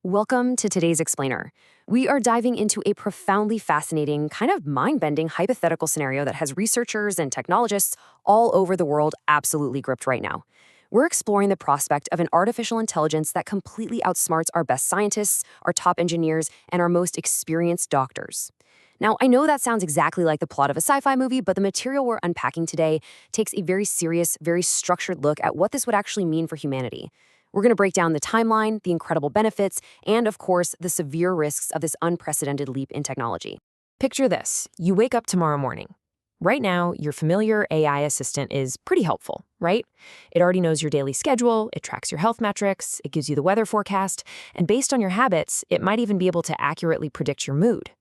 Welcome to today's Explainer. We are diving into a profoundly fascinating, kind of mind-bending hypothetical scenario that has researchers and technologists all over the world absolutely gripped right now. We're exploring the prospect of an artificial intelligence that completely outsmarts our best scientists, our top engineers, and our most experienced doctors. Now, I know that sounds exactly like the plot of a sci-fi movie, but the material we're unpacking today takes a very serious, very structured look at what this would actually mean for humanity. We're going to break down the timeline, the incredible benefits, and of course, the severe risks of this unprecedented leap in technology. Picture this. You wake up tomorrow morning. Right now, your familiar AI assistant is pretty helpful, right? It already knows your daily schedule, it tracks your health metrics, it gives you the weather forecast, and based on your habits, it might even be able to accurately predict your mood.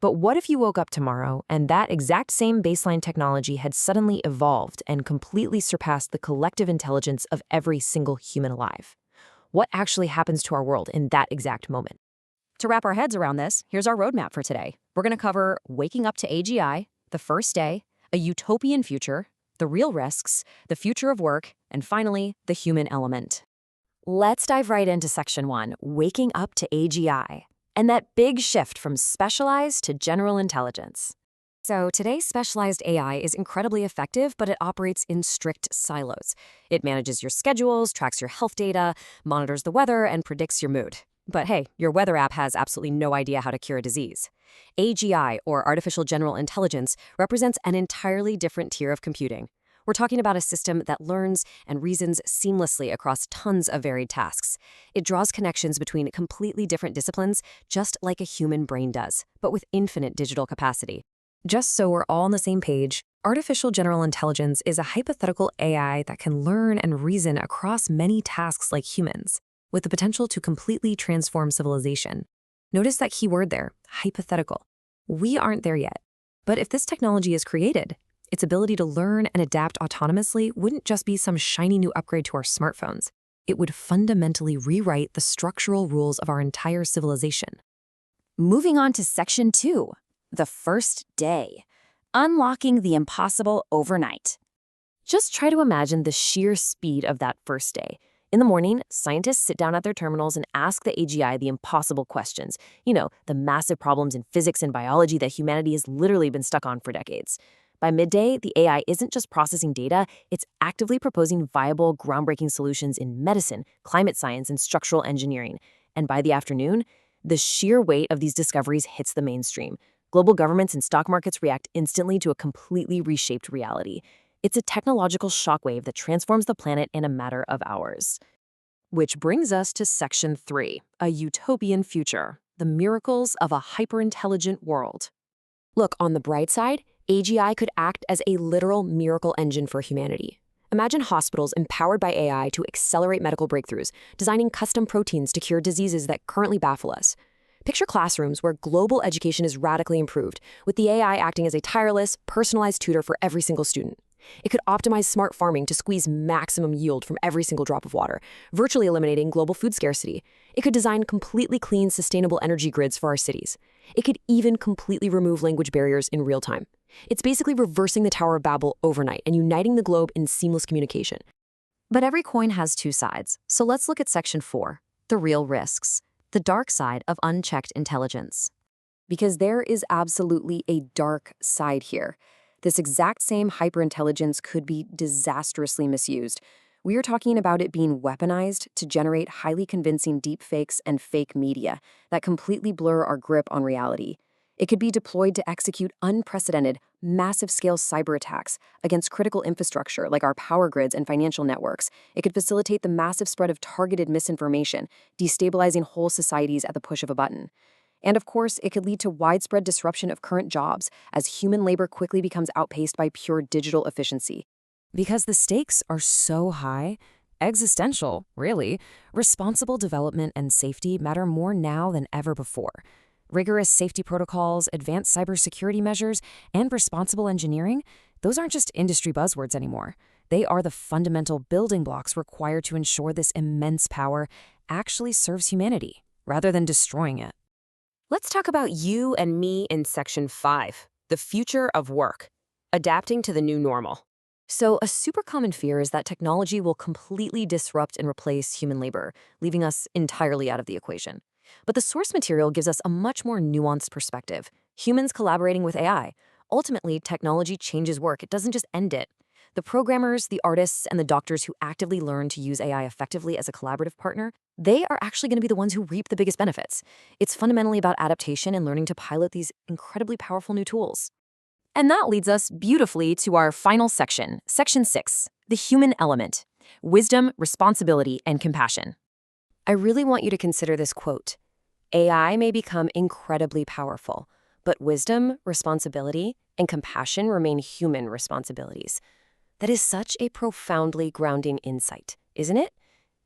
But what if you woke up tomorrow and that exact same baseline technology had suddenly evolved and completely surpassed the collective intelligence of every single human alive? What actually happens to our world in that exact moment? To wrap our heads around this, here's our roadmap for today. We're going to cover waking up to AGI, the first day, a utopian future, the real risks, the future of work, and finally, the human element. Let's dive right into Section 1, waking up to AGI, and that big shift from specialized to general intelligence. So today's specialized AI is incredibly effective, but it operates in strict silos. It manages your schedules, tracks your health data, monitors the weather, and predicts your mood. But hey, your weather app has absolutely no idea how to cure a disease. AGI, or artificial general intelligence, represents an entirely different tier of computing. We're talking about a system that learns and reasons seamlessly across tons of varied tasks. It draws connections between completely different disciplines, just like a human brain does, but with infinite digital capacity. Just so we're all on the same page, artificial general intelligence is a hypothetical AI that can learn and reason across many tasks like humans, with the potential to completely transform civilization. Notice that key word there, hypothetical. We aren't there yet. But if this technology is created, its ability to learn and adapt autonomously wouldn't just be some shiny new upgrade to our smartphones. It would fundamentally rewrite the structural rules of our entire civilization. Moving on to Section 2, the first day, unlocking the impossible overnight. Just try to imagine the sheer speed of that first day. In the morning, scientists sit down at their terminals and ask the AGI the impossible questions. The massive problems in physics and biology that humanity has literally been stuck on for decades. By midday, the AI isn't just processing data, it's actively proposing viable, groundbreaking solutions in medicine, climate science, and structural engineering. And by the afternoon, the sheer weight of these discoveries hits the mainstream. Global governments and stock markets react instantly to a completely reshaped reality. It's a technological shockwave that transforms the planet in a matter of hours. Which brings us to Section 3, a utopian future, the miracles of a hyper-intelligent world. Look, on the bright side, AGI could act as a literal miracle engine for humanity. Imagine hospitals empowered by AI to accelerate medical breakthroughs, designing custom proteins to cure diseases that currently baffle us. Picture classrooms where global education is radically improved, with the AI acting as a tireless, personalized tutor for every single student. It could optimize smart farming to squeeze maximum yield from every single drop of water, virtually eliminating global food scarcity. It could design completely clean, sustainable energy grids for our cities. It could even completely remove language barriers in real time. It's basically reversing the Tower of Babel overnight and uniting the globe in seamless communication. But every coin has two sides, so let's look at Section 4, the real risks, the dark side of unchecked intelligence. Because there is absolutely a dark side here. This exact same hyperintelligence could be disastrously misused. We are talking about it being weaponized to generate highly convincing deepfakes and fake media that completely blur our grip on reality. It could be deployed to execute unprecedented, massive-scale cyber attacks against critical infrastructure like our power grids and financial networks. It could facilitate the massive spread of targeted misinformation, destabilizing whole societies at the push of a button. And of course, it could lead to widespread disruption of current jobs as human labor quickly becomes outpaced by pure digital efficiency. Because the stakes are so high, existential, really, responsible development and safety matter more now than ever before. Rigorous safety protocols, advanced cybersecurity measures, and responsible engineering, those aren't just industry buzzwords anymore. They are the fundamental building blocks required to ensure this immense power actually serves humanity, rather than destroying it. Let's talk about you and me in Section 5, the future of work, adapting to the new normal. So a super common fear is that technology will completely disrupt and replace human labor, leaving us entirely out of the equation. But the source material gives us a much more nuanced perspective. Humans collaborating with AI. Ultimately, technology changes work, it doesn't just end it. The programmers, the artists, and the doctors who actively learn to use AI effectively as a collaborative partner, they are actually going to be the ones who reap the biggest benefits. It's fundamentally about adaptation and learning to pilot these incredibly powerful new tools. And that leads us beautifully to our final section, Section 6, the human element: wisdom, responsibility, and compassion. I really want you to consider this quote. AI may become incredibly powerful, but wisdom, responsibility, and compassion remain human responsibilities. That is such a profoundly grounding insight, isn't it?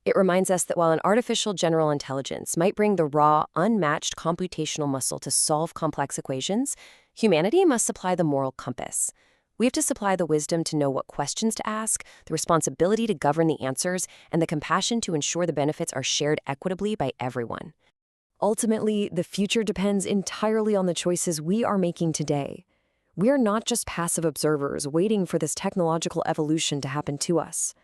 It reminds us that while an artificial general intelligence might bring the raw, unmatched computational muscle to solve complex equations, humanity must supply the moral compass. We have to supply the wisdom to know what questions to ask, the responsibility to govern the answers, and the compassion to ensure the benefits are shared equitably by everyone. Ultimately, the future depends entirely on the choices we are making today. We are not just passive observers waiting for this technological evolution to happen to us.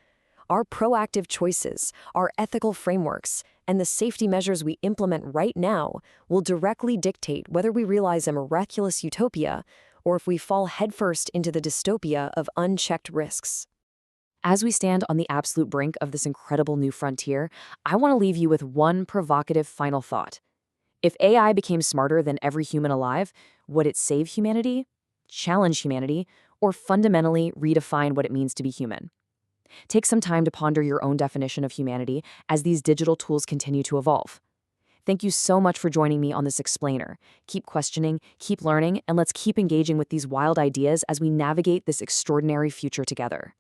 Our proactive choices, our ethical frameworks, and the safety measures we implement right now will directly dictate whether we realize a miraculous utopia or if we fall headfirst into the dystopia of unchecked risks. As we stand on the absolute brink of this incredible new frontier, I want to leave you with one provocative final thought. If AI became smarter than every human alive, would it save humanity, challenge humanity, or fundamentally redefine what it means to be human? Take some time to ponder your own definition of humanity as these digital tools continue to evolve. Thank you so much for joining me on this explainer. Keep questioning, keep learning, and let's keep engaging with these wild ideas as we navigate this extraordinary future together.